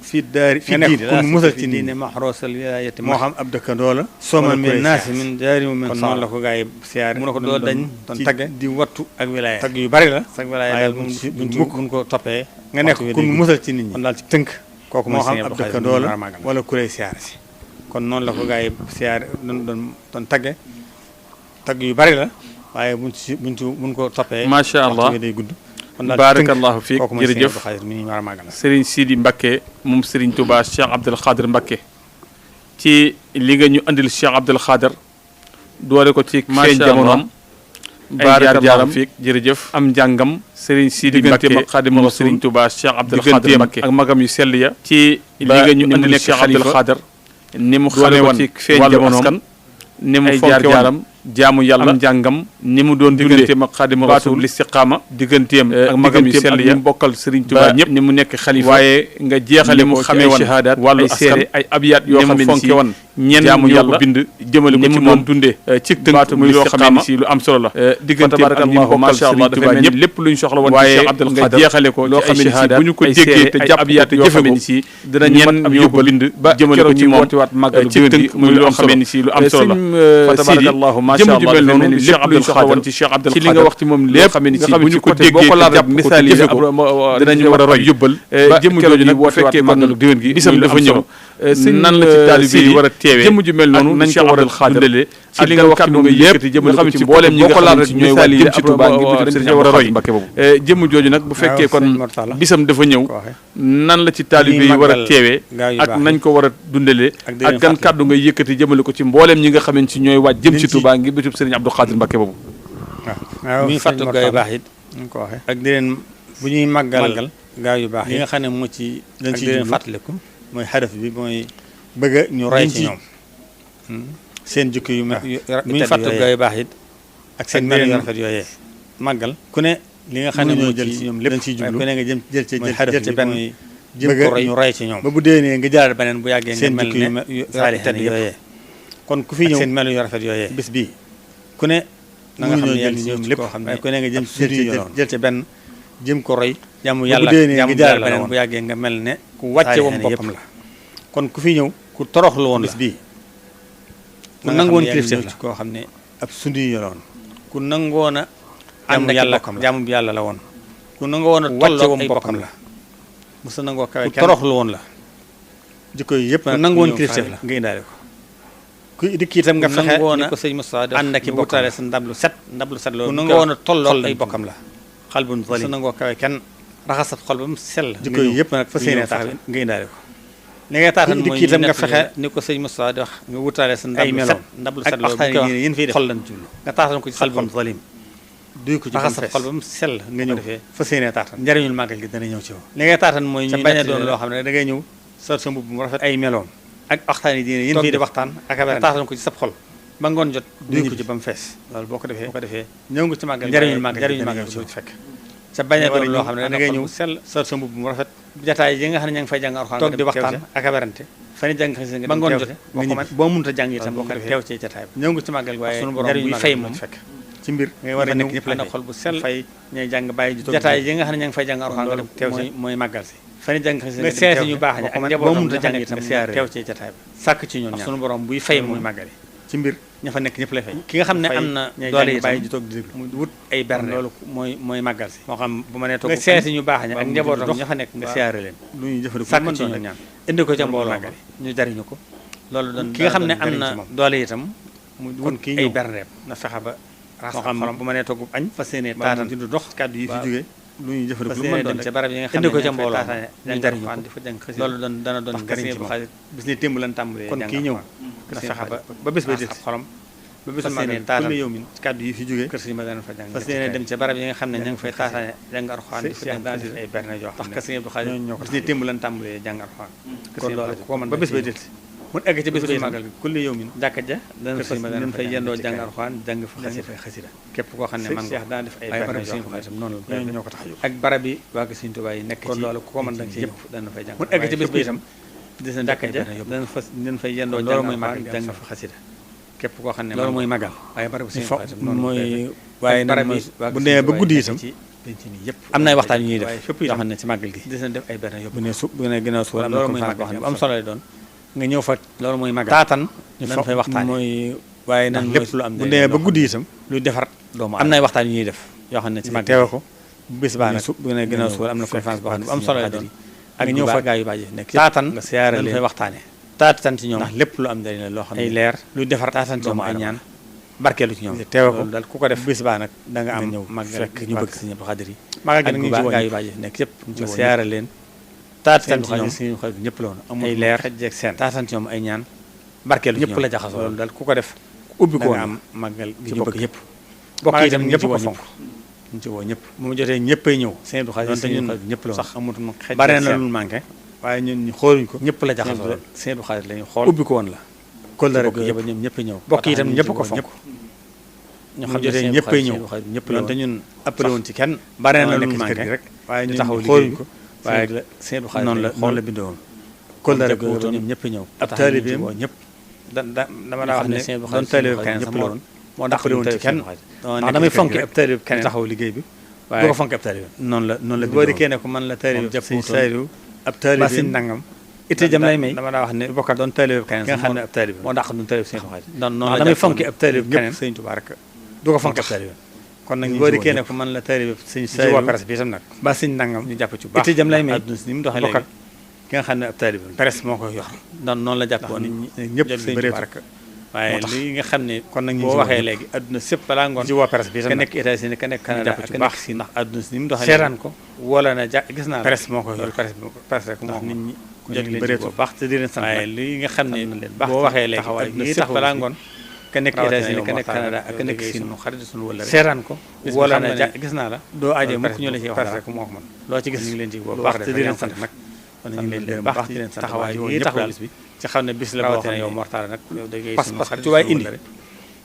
fi daari fi diine la musal ci diine maxroosal wilaayati moo xam ab dëkkandoo la soma min naasi min daari min saara noonu la ko gaa yi siyaare mu ne ko doo dañ ci tagge di wattu ak wilaya tagg yu bari la sag wilaya daal buñ ko toppee nga nekk ku musal ci nit ñi kon daal ci tënk kooku moo xam ab dëkkandoo la wala ku lay siyaare si kon noonu la ko gaa yi siyaare doon tagge tagg yu bari la waaye buñ ko toppee macha allah day gudd baarakallahu fiik jërëjëf Serigne Sidi Mbacké moom Serigne Touba Cheikh Abdoul Khadir Mbacké ci li nga ñu andil Cheikh Abdoul Khadir doole ko ci feeñ jamonoom ay jaar-jaaram fiik jërëjëf am njàngam Serigne Sidi Mbacké Xaadimu Serigne Touba Cheikh Abdoul Khadir Mbacké ak magam yu sell ya ci li nga ñu andil Cheikh Abdoul Khadir ni mu xamee woon ci feeñ jamonoom ni mu fonke woon jaamu yàlla am njàngam ni mu doon digganteem ak Xaadimu Rasuul listiqaama digganteem ak magam yu sell ya bokkal Serigne Touba ñëpp ni mu nekk xalifa waaye nga jeexale mu xamee woon shahaadaat wàllu askan ay abyaat yoo xam ne fonke woon ñenn jaamu yàlla bind jëmale ko ci moom dundee ci tënk muy loo xam ne si lu am solo la digganteem ak ñi bokkal Serigne Touba ñëpp lépp lu ñu soxla woon ci Cheikh Abdoul Khadir nga jeexale ko loo xam ne si bu ñu ko déggee te jàpp abyaat yoo xam ne si dina ñenn am yóbbal bind ba jëmale ko ci moom ci tënk muy loo xam ne si lu am solo la jëmm ju mel noonu lépp lu ñu soxla woon ci Cheikh Abdoul Khadir ci li nga wax ci moom lépp xam ne si bu ñu ko déggee te jàpp misaal yi dinañu war a roy yóbbal jëmm jooju nag bu fekkee kon déwén gi bisam dafa ñëw nan la ci taalibe yi war a teewee jëmm ju mel noonu nañ ko war a dundalee ci li nga wax ci moom yëpp jëmm xam ci mboolem ñi nga xam ne si ñooy waaj jëm ci Touba ngir dañ war a roy jëmm jooju nag bu fekkee kon bisam dafa ñëw nan la ci taalibe yi war a teewee ak nañ ko war a dundalee ak gan kàddu nga yëkkati jëmale ko ci mboolem ñi nga xam ne si ñooy waaj jëm ci Touba ngir bisub Serigne Abdoul Khadir Mbacké boobu waaw mi fàttali gaa yu baax it ñu ko waxee ak di leen bu ñuy màggal gaa yu baax yi nga xam ne moo ci dañ ci leen fàttaliku mooy xaraf bi mooy bëgg ñu roy ci ñoom seen jukki yu muy fàttu gaa yu baax it ak seen melo yu rafet yooyee màggal ku ne li nga xam ne moo jël ci ñoom lépp ciy jublu ku ne nga jël ci benn bëgg ñu roy ci ñoom ba bu déwénee nga jëlaat beneen bu yàggee nga mel ne yu rafet yooyee kon ku fi ñëw seen melo yu rafet yooyee bis bii ku ne na nga xam ne yàlla ñoom lépp koo xam ne ku ne nga jël ci benn jëm ko roy jàmm yàlla jàmm yàlla beneen bu yàggee nga mel ne ku wàcce woon boppam la kon ku fi ñëw ku toroxlu woon bis bii ku nangoon kilifteef la koo xam ne ab sundi la woon ku nangoon a ànd yàlla jàmm bi yàlla la woon ku nangoon a wàcce woon boppam la musa nangoo kawe ku toroxlu woon la jikko yi yëpp nag nangoon kilifteef la nga indaale ko ku dikk itam nga fexe ni ko sëñ Moussa ànd ak i bokkale sa ndab lu set loolu ku nangoon a tolloo ay bokkam la xal bu musa nangoo kawe kenn raxasat xol ba mu sell jikko yi yëpp nag fa séenee tax nga indaale ko li ngay taatan mooy itam nga fexe ni ko sëñ Moussa di wax nga wutaale sa ndab lu set loolu yéen fiy def xol lañ jublu nga taatan ko ci xal bu zalim duy ko ci raxasat xol ba mu sell nga ñëw fa séenee taatan njariñul màggal gi dana ñëw ci yow li ngay taatan mooy ñu bañ a doon loo xam ne da ngay ñëw sol sa mbubb mu rafet ay meloom ak waxtaan yi diine yéen fii di waxtaan ak nga taatan ko ci sab xol ba ngoon jot duy ko ci ba mu fees loolu boo ko defee ñëw nga ci màggal njariñul màggal ci fekk sa bañ a doon loo xam ne da ngay ñëw sell sol sa mbubb mu rafet jataay yi nga xam ne ña ngi fay jàng Alxuraan toog di waxtaan ak a werante fani jàng xasi nga ba ngoon jot boo mënta jàng itam boo ko teew ci jataay bi ñëw nga ci màggal waaye sunu borom buy fay moom fekk ci mbir ngay war a nekk ñëpp la xol bu sell fay ñay jàng bàyyi ji jataay yi nga xam ne ña ngi fay jàng Alxuraan nga dem teew ci mooy màggal si fani jàng xasi nga seeti ñu baax ñi ak boo mënta jàng itam teew ci jataay bi sàkk ci ñoom sunu borom buy fay moom màggal ci mbir ña fa nekk ñëpp lay fay ki nga xam ne am na doole yi bàyyi ji toog di déglu mu wut ay berne loolu mooy màggal si moo xam bu ma nee toog nga seeti ñu baax ñi ak njabootam ña fa nekk nga siyaare leen lu ñuy jëfandikoo sàkk ci ñoom indi ko ca mbooloo ñu jariñu ko loolu doon ki nga xam ne am na doole itam mu wut ay berneem na fexe ba moo xam bu ma nee toog añ fa séenee taatan ci du dox kàddu yi fi jógee lu ñuy jëfandikoo lu mën doon ca barab yi nga xam ne indi ko ca mbooloo ñu jariñu ko loolu doon dana doon njariñ ci moom bis ne témb lan tàmbalee kon kii ñëw na fexe ba bés ba des xolam ba bés ma ne taataan yow min kàddu yi fi jógee kër si ma daan fa jàng fas yéene dem ca barab yi nga xam ne ña ngi fay taataane jàng Alxuraan di fa jàng ay berne yoo xam ne tax kër si Abdou Khadre bis ne témb lan tàmbalee jàng Alxuraan kon loolu ko man ba bés ba des mu egg ci bés ba màggal gi kulli yow min jàkka ja dana fay yendoo jàng Alxuraan jàng fa xasida képp koo xam ne man nga daan def ay berne yoo xam ne noonu la ñoo ko tax ak barab yi waa ko Sëriñ Tuubaa yi nekk ci loolu ko man danga ci yëpp dana fay jàng mu egg ci bés ba itam des na jàkka ja dana fay yendoo jàng mooy màggal jàng fa xasida képp koo xam ne loolu mooy màggal waaye barab mooy waaye nag bu nee ba guddi itam am na ay waxtaan yu ñuy def fépp yoo xam ne ci màggal gi des na def ay berne yóbbu bu ne ginnaaw suba am na conférence boo xam ne bu am solo lay doon nga ñëw fa loolu mooy màggal taatan ñu fay waxtaan mooy waaye nag lépp lu am bu nee ba guddi itam luy defar doomu am na ay waxtaan yu ñuy def yoo xam ne ci màggal teewe ko bés baa nag bu ne ginnaaw suba am na conférence boo xam ne bu am solo lay doon ak ñëw fa gaa yu baax yi nekk taatan nga siyaare leen fay waxtaane taatan ci ñoom ndax lépp lu am njëriñ la loo xam ne ay leer luy defar taatan ci ñoom ay ñaan barkeelu ci ñoom teewe ko daal ku ko def bés baa nag da nga am ñëw fekk ñu bëgg Sëriñ Abdou Khadre yi magal gi nag ñu ci gaa yu baax yi nekk yëpp nga siyaare leen taatan ci ñoom Sëriñ Khadre ñëpp la woon ay leer xejjeeg seen taatan ci ñoom ay ñaan barkeelu ci ñoom ñëpp la jaxasoo loolu daal ku ko def ubbi ko am màggal gi ñu bëgg yëpp bokk itam ñëpp ko fonk ñu ci woo ñëpp bu mu jotee ñëppay ñëw Sëriñ Abdou Khadre ñun ñëpp la woon sax amut ma xej bare na lu manqué waaye ñun ñu xooluñ ko ñëpp la jaxasoo Sëriñ Abdou Khadre lañu xool ubbi ko woon la kóllëre gi yëpp ñoom ñëpp ñëw bokk itam ñëpp ko fonk ñu xam jotee ñëppay ñëw ñëpp la te ñun appelé woon ci kenn bare na lu manqué rek waaye ñun taxaw xooluñ ko waaye Sëriñ Abdou Khadre noonu la bindoo woon kóllëre gi ñoom ñëpp ñëw ab taalibeem ñëpp dama daa wax ne doon taalibe keneen sax moo moo dàq woon ci kenn ndax damay fonke ab taalibe keneen taxaw liggéey bi du ko fonke ab taalibe noonu la boo dikkee ne ko man la taalibe Sëriñ Saaliw ab taalibe ba sin nangam itte jëm lay may dama daa wax ne bokkat doon taalibe keneen nga xam ne ab taalibe moo dàq doon taalibe Sëriñ Khadre noonu la damay fonke ab taalibe keneen Sëriñ Tuubaa rek du ko fonke ab taalibe kon nag boo dikkee ne ko man la taalibe Sëriñ Saaliw waa presse bi itam nag ba sin nangam ñu jàpp ci bu baax itte jëm lay may adduna si ni mu doxee léegi ki nga xam ne ab taalibe presse moo koy yor noonu la jàppoon ñëpp Sëriñ Tuubaa rek waaye li nga xam ne kon nag boo waxee léegi adduna sépp balaa ngoon ci waa presse bi ka nekk États-Unis ka nekk Canada ka nekk si ndax adduna si ni mu doxee seetaan ko wala na gis naa presse moo koy yor presse rek moo nit ñi jot leen bu baax te di leen sant waaye li nga xam ne boo waxee léegi adduna sépp balaa ngoon ka nekk États-Unis ka nekk Canada ak ka nekk si nu xarit suñu wala seetaan ko wala na gis naa la doo aajee mukk ñu la ci wax rek moo ko mën loo ci gis ñu ngi leen ci bu baax te di leen sant nag kon ñu ngi leen baax di leen sant taxawaay yi taxaw bis bi ci xam ne bis la boo xam ne yow mortala nag pas-pas ci waay indi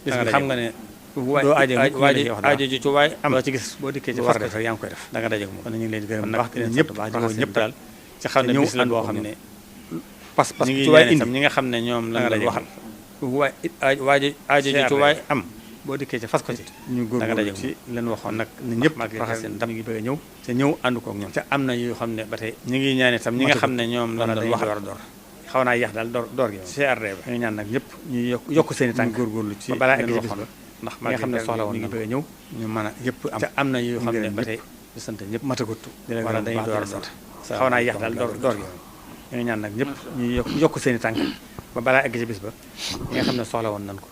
bis bi xam nga ne doo aajo ji ci waay am ci gis boo dikkee ci fas ko yaa ngi koy def da nga daje ak moom kon ñu ngi leen di gërëm wax ñëpp daal ci xam ne bis la boo xam ne pas-pas ci waay indi ñi nga xam ne ñoom la nga daje waxal waay aajo ji ci waay am boo dikkee ci fas ko ci ñu góorgóorlu ci leen waxoon nag ne ñëpp raxas seen ndam ngi bëgg a ñëw te ñëw ànd koog ñoom te am na yoo xam ne ba tey ñu ngi ñaan itam ñi nga xam ne ñoom la doon wax war a door xaw naa yéex daal door gi CRD ba ñu ñaan nag ñëpp ñu yokk seen i tànk góorgóorlu ci balaa egg waxoon ndax ñi nga xam ne soxla woon ngi bëgg a ñëw ñu mën a yëpp am te am na yoo xam ne ba tey ñu sant ñëpp matagut wala dañuy door a door xaw naa yéex daal door gi ñu ngi ñaan nag ñëpp ñu yokk seen i tànk ba balaa egg ci bis ba ñi nga xam ne soxla woon nañ ko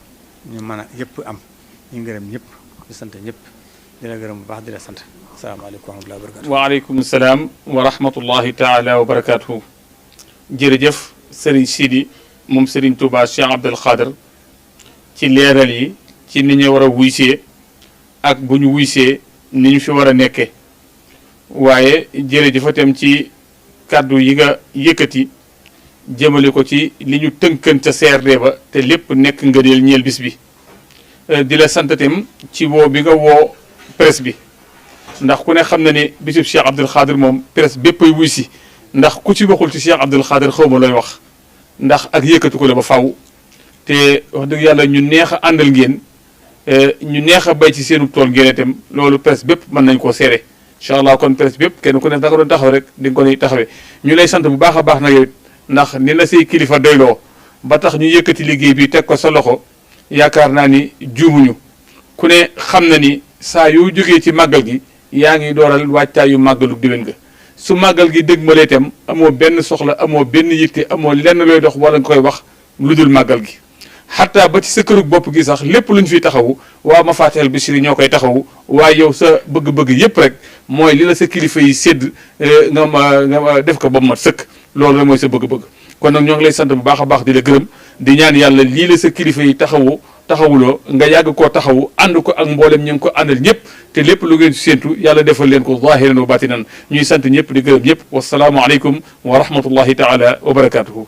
ñu mën a yëpp am ñu ngi gërëm ñëpp di sant ñëpp di la gërëm bu baax di la sant asalaamaaleykum wa rahmatullahi wa barakatuh waaleykum salaam wa rahmatullahi taala wa barakatuhu jërëjëf Serigne Sidi moom Serigne Touba Cheikh Abdoul Khadr ci leeral yi ci ni ñu war a wuysee ak bu ñu wuysee ni ñu fi war a nekkee waaye jërëjëf itam ci kàddu yi nga yëkkati jëmale ko ci li ñu tënkan ca CRD ba te lépp nekk ngëneel ñeel bis bi di la sant itam ci woo bi nga woo presse bi ndax ku ne xam na ne bisub Cheikh Abdoul Khadr moom presse bépp ay wuy si ndax ku ci waxul ci Cheikh Abdoul Khadr xaw ma looy wax ndax ak yëkkatu ko la ba faw te wax dëgg yàlla ñu neex a àndal ngeen ñu neex a bay ci seenu tool ngeen itam loolu presse bépp mën nañ koo seere incha allah kon presse bépp kenn ku ne da nga doon taxaw rek di nga ko ni taxawee ñu lay sant bu baax a baax nag yow it ndax ni la say kilifa doyloo ba tax ñu yëkkati liggéey bi teg ko sa loxo yaakaar naa ni juumuñu ku ne xam na ni saa yoo jógee ci màggal gi yaa ngi dooral waajtaayu màggalu diwén ga su màggal gi dégg malee itam amoo benn soxla amoo benn yitte amoo lenn looy dox wala nga koy wax lu dul màggal gi xataa ba ci sa kërug bopp gi sax lépp lu ñu fiy taxawu waa Mafatihul Bichri ñoo koy taxawu waaye yow sa bëgg-bëgg yépp rek mooy li la sa kilifa yi sédd nga def ko ba mu mat sëkk loolu rek mooy sa bëgg-bëgg kon nag ñoo ngi lay sant bu baax a baax di la gërëm di ñaan yàlla lii la sa kilifa yi taxawuloo nga yàgg koo taxawu ànd ko ak mboolem ñu ngi ko àndal ñëpp te lépp lu ngeen séentu yàlla defal leen ko zahiran wa batinan ñuy sant ñëpp di gërëm ñëpp wasalaamu aleykum wa rahmatullahi taala wa barakatuhu